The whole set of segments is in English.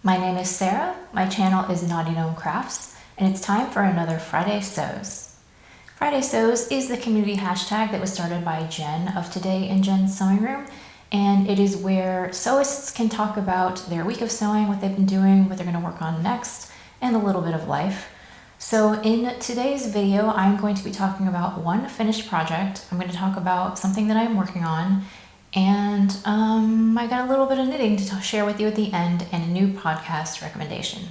My name is Sarah, my channel is knottygnome Crafts, and it's time for another Friday Sews. Friday Sews is the community hashtag that was started by Jen of Today in Jen's Sewing Room, and it is where sewists can talk about their week of sewing, what they've been doing, what they're going to work on next, and a little bit of life. So in today's video, I'm going to be talking about one finished project. I'm going to talk about something that I'm working on, and I got a little bit of knitting to share with you at the end and a new podcast recommendation.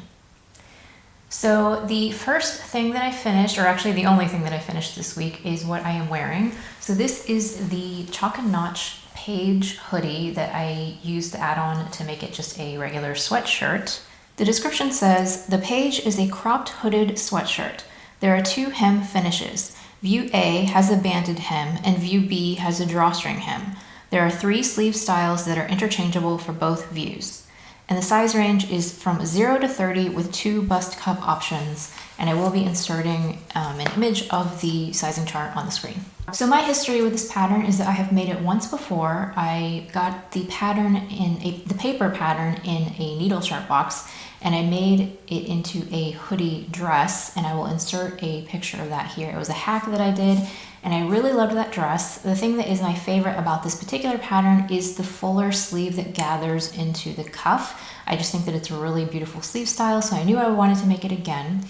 So the first thing that I finished, or actually the only thing that I finished this week, is what I am wearing. So this is the Chalk and Notch Page hoodie that I used the add-on to make it just a regular sweatshirt. The description says, the Page is a cropped hooded sweatshirt. There are two hem finishes. View A has a banded hem and View B has a drawstring hem. There are 3 sleeve styles that are interchangeable for both views. And the size range is from 0 to 30 with 2 bust cup options. And I will be inserting an image of the sizing chart on the screen. So my history with this pattern is that I have made it once before. I got the pattern the paper pattern in a needle sharp box, and I made it into a hoodie dress, and I will insert a picture of that here. It was a hack that I did, and I really loved that dress. The thing that is my favorite about this particular pattern is the fuller sleeve that gathers into the cuff. I just think that it's a really beautiful sleeve style, so I knew I wanted to make it again.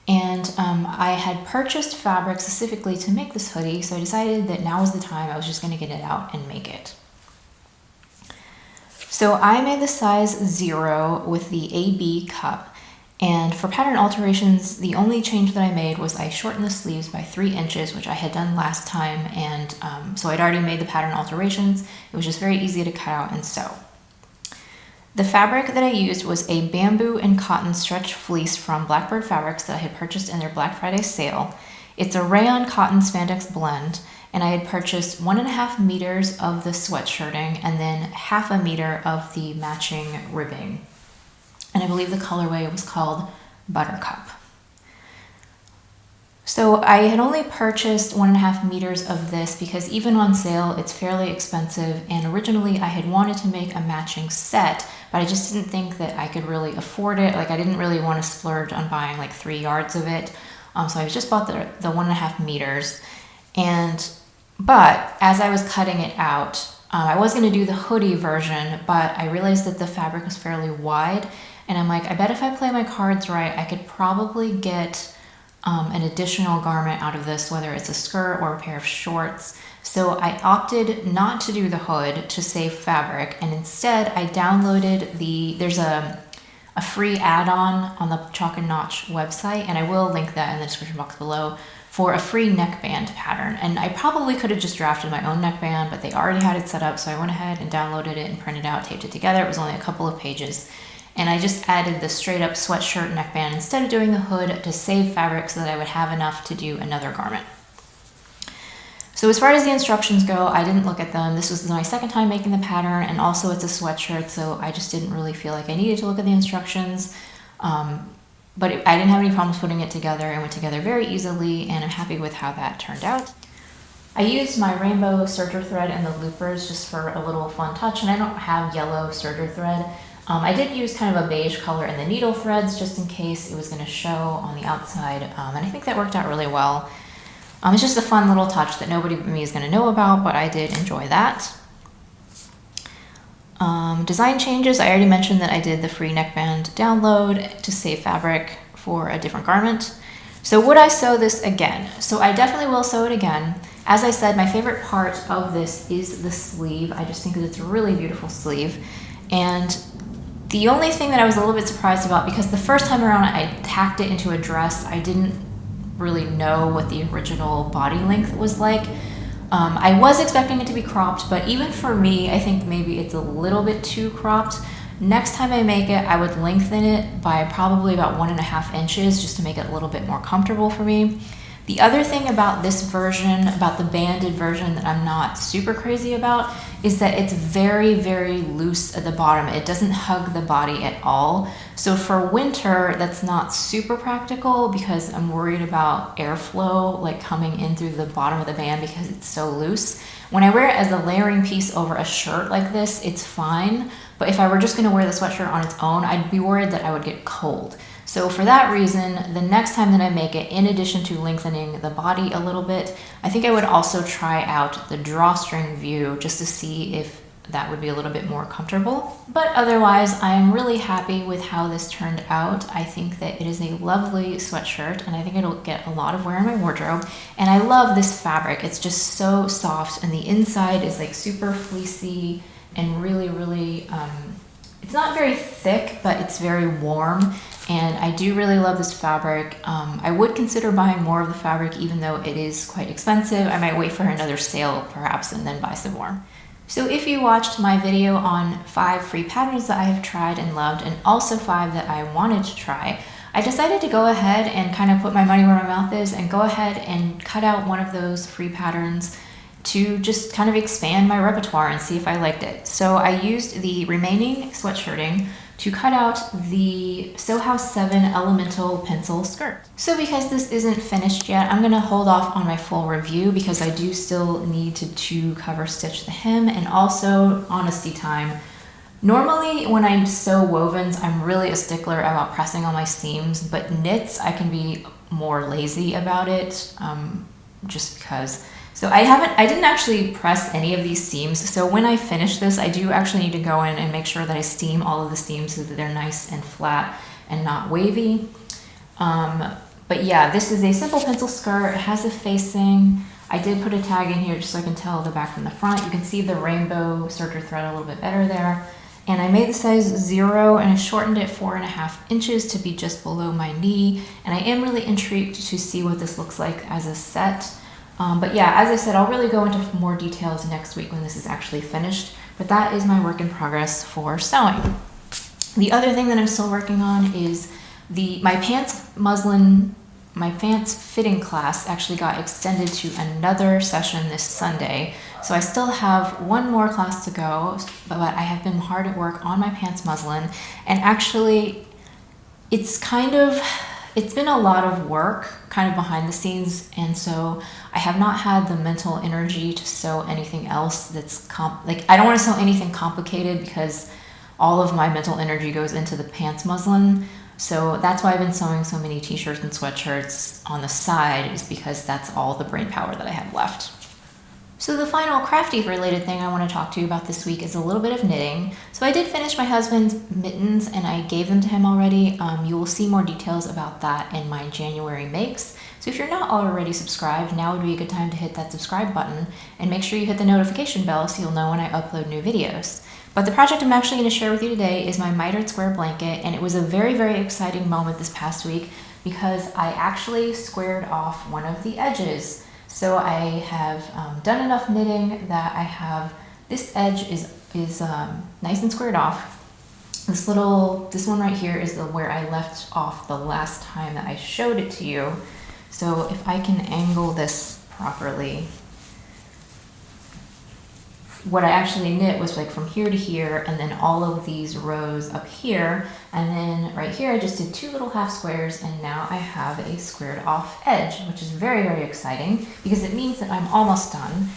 And I had purchased fabric specifically to make this hoodie, so I decided that now was the time. I was just going to get it out and make it. So I made the size 0 with the AB cup, and for pattern alterations, the only change that I made was I shortened the sleeves by 3 inches, which I had done last time, and so I'd already made the pattern alterations. It was just very easy to cut out and sew. The fabric that I used was a bamboo and cotton stretch fleece from Blackbird Fabrics that I had purchased in their Black Friday sale. It's a rayon cotton spandex blend, and I had purchased 1.5 meters of the sweatshirting and then 0.5 meter of the matching ribbing. And I believe the colorway was called Buttercup. So I had only purchased 1.5 meters of this because even on sale, it's fairly expensive. And originally I had wanted to make a matching set, but I just didn't think that I could really afford it. Like I didn't really want to splurge on buying like 3 yards of it. So I just bought the 1.5 meters. But as I was cutting it out, I was going to do the hoodie version, but I realized that the fabric was fairly wide. And I'm like, I bet if I play my cards right, I could probably get an additional garment out of this, whether it's a skirt or a pair of shorts. So I opted not to do the hood to save fabric, and instead I downloaded there's a free add-on on the Chalk and Notch website, and I will link that in the description box below, for a free neckband pattern. And I probably could have just drafted my own neckband, but they already had it set up, so I went ahead and downloaded it and printed it out, taped it together. It was only a couple of pages. And I just added the straight up sweatshirt neckband instead of doing the hood to save fabric so that I would have enough to do another garment. So as far as the instructions go, I didn't look at them. This was my second time making the pattern, and also it's a sweatshirt, so I just didn't really feel like I needed to look at the instructions. But I didn't have any problems putting it together. It went together very easily, and I'm happy with how that turned out. I used my rainbow serger thread and the loopers just for a little fun touch, and I don't have yellow serger thread. I did use kind of a beige color in the needle threads just in case it was going to show on the outside, and I think that worked out really well. It's just a fun little touch that nobody but me is going to know about, but I did enjoy that. Design changes, I already mentioned that I did the free neckband download to save fabric for a different garment. So would I sew this again? So I definitely will sew it again. As I said, my favorite part of this is the sleeve. I just think that it's a really beautiful sleeve. And the only thing that I was a little bit surprised about, because the first time around I tacked it into a dress, I didn't really know what the original body length was like. I was expecting it to be cropped, but even for me, I think maybe it's a little bit too cropped. Next time I make it, I would lengthen it by probably about 1.5 inches just to make it a little bit more comfortable for me. The other thing about this version, about the banded version, that I'm not super crazy about is that it's very, very loose at the bottom. It doesn't hug the body at all. So for winter, that's not super practical because I'm worried about airflow like coming in through the bottom of the band because it's so loose. When I wear it as a layering piece over a shirt like this, it's fine. But if I were just gonna wear the sweatshirt on its own, I'd be worried that I would get cold. So for that reason, the next time that I make it, in addition to lengthening the body a little bit, I think I would also try out the drawstring view just to see if that would be a little bit more comfortable. But otherwise, I'm really happy with how this turned out. I think that it is a lovely sweatshirt and I think it'll get a lot of wear in my wardrobe. And I love this fabric. It's just so soft and the inside is like super fleecy and really, really, it's not very thick, but it's very warm. And I do really love this fabric. I would consider buying more of the fabric even though it is quite expensive. I might wait for another sale perhaps and then buy some more. So if you watched my video on 5 free patterns that I have tried and loved and also 5 that I wanted to try, I decided to go ahead and kind of put my money where my mouth is and go ahead and cut out one of those free patterns to just kind of expand my repertoire and see if I liked it. So I used the remaining sweatshirting to cut out the Sew House 7 Elemental Pencil Skirt. So because this isn't finished yet, I'm gonna hold off on my full review because I do still need to cover stitch the hem and also honesty time. Normally when I sew wovens, I'm really a stickler about pressing on my seams, but knits, I can be more lazy about it just because. So I didn't actually press any of these seams. So when I finish this, I do actually need to go in and make sure that I steam all of the seams so that they're nice and flat and not wavy. But yeah, this is a simple pencil skirt. It has a facing. I did put a tag in here just so I can tell the back from the front. You can see the rainbow serger thread a little bit better there. And I made the size 0 and I shortened it 4.5 inches to be just below my knee. And I am really intrigued to see what this looks like as a set. But yeah, as I said, I'll really go into more details next week when this is actually finished, but that is my work in progress for sewing. The other thing that I'm still working on is my pants fitting class actually got extended to another session this Sunday. So I still have one more class to go, but I have been hard at work on my pants muslin, and actually it's been a lot of work kind of behind the scenes, and so I have not had the mental energy to sew anything else that's I don't want to sew anything complicated because all of my mental energy goes into the pants muslin. So that's why I've been sewing so many t-shirts and sweatshirts on the side, is because that's all the brain power that I have left. So the final crafty related thing I want to talk to you about this week is a little bit of knitting. So I did finish my husband's mittens and I gave them to him already. You will see more details about that in my January makes. So if you're not already subscribed, now would be a good time to hit that subscribe button and make sure you hit the notification bell so you'll know when I upload new videos. But the project I'm actually going to share with you today is my mitered square blanket, and it was a very, very exciting moment this past week because I actually squared off one of the edges. So I have done enough knitting that I have, this edge is nice and squared off. This one right here is where I left off the last time that I showed it to you. So if I can angle this properly, what I actually knit was like from here to here, and then all of these rows up here, and then right here I just did 2 little half squares, and now I have a squared off edge, which is very, very exciting because it means that I'm almost done.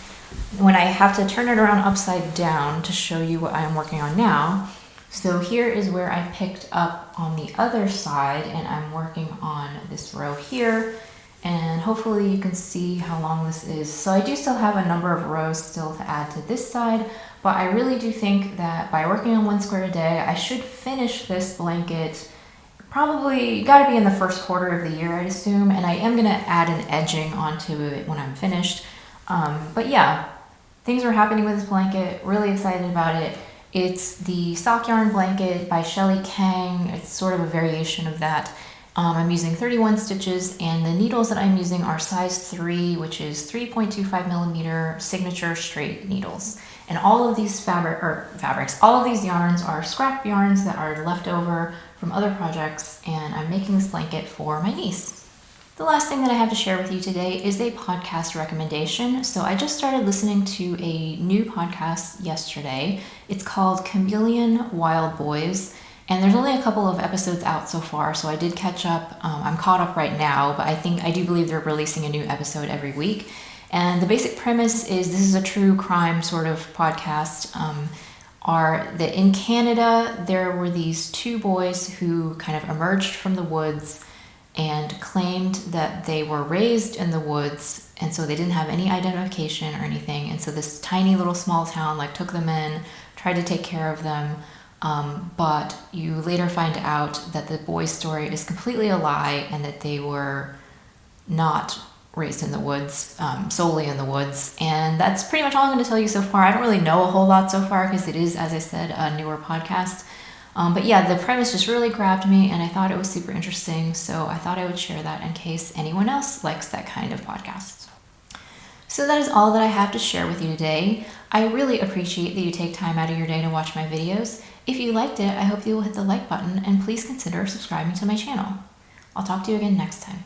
When I have to turn it around upside down to show you what I'm working on now. So here is where I picked up on the other side, and I'm working on this row here. And hopefully you can see how long this is. So I do still have a number of rows still to add to this side, but I really do think that by working on 1 square a day, I should finish this blanket. Probably got to be in the first quarter of the year, I'd assume, and I am going to add an edging onto it when I'm finished. But yeah, things are happening with this blanket, really excited about it. It's the sock yarn blanket by Shelly Kang. It's sort of a variation of that. I'm using 31 stitches, and the needles that I'm using are size 3, which is 3.25 millimeter signature straight needles. And all of these all of these yarns are scrap yarns that are left over from other projects, and I'm making this blanket for my niece. The last thing that I have to share with you today is a podcast recommendation. So I just started listening to a new podcast yesterday. It's called Chameleon Wild Boys, and there's only a couple of episodes out so far, so I did catch up. I'm caught up right now, but I do believe they're releasing a new episode every week. And the basic premise is this is a true crime sort of podcast. Are that in Canada there were these two boys who kind of emerged from the woods and claimed that they were raised in the woods, and so they didn't have any identification or anything, and so this tiny little small town like took them in, tried to take care of them, but you later find out that the boy's story is completely a lie and that they were not raised in the woods, solely in the woods. And that's pretty much all I'm going to tell you so far. I don't really know a whole lot so far because it is, as I said, a newer podcast. But yeah, the premise just really grabbed me and I thought it was super interesting, so I thought I would share that in case anyone else likes that kind of podcast. So that is all that I have to share with you today. I really appreciate that you take time out of your day to watch my videos. If you liked it, I hope you will hit the like button and please consider subscribing to my channel. I'll talk to you again next time.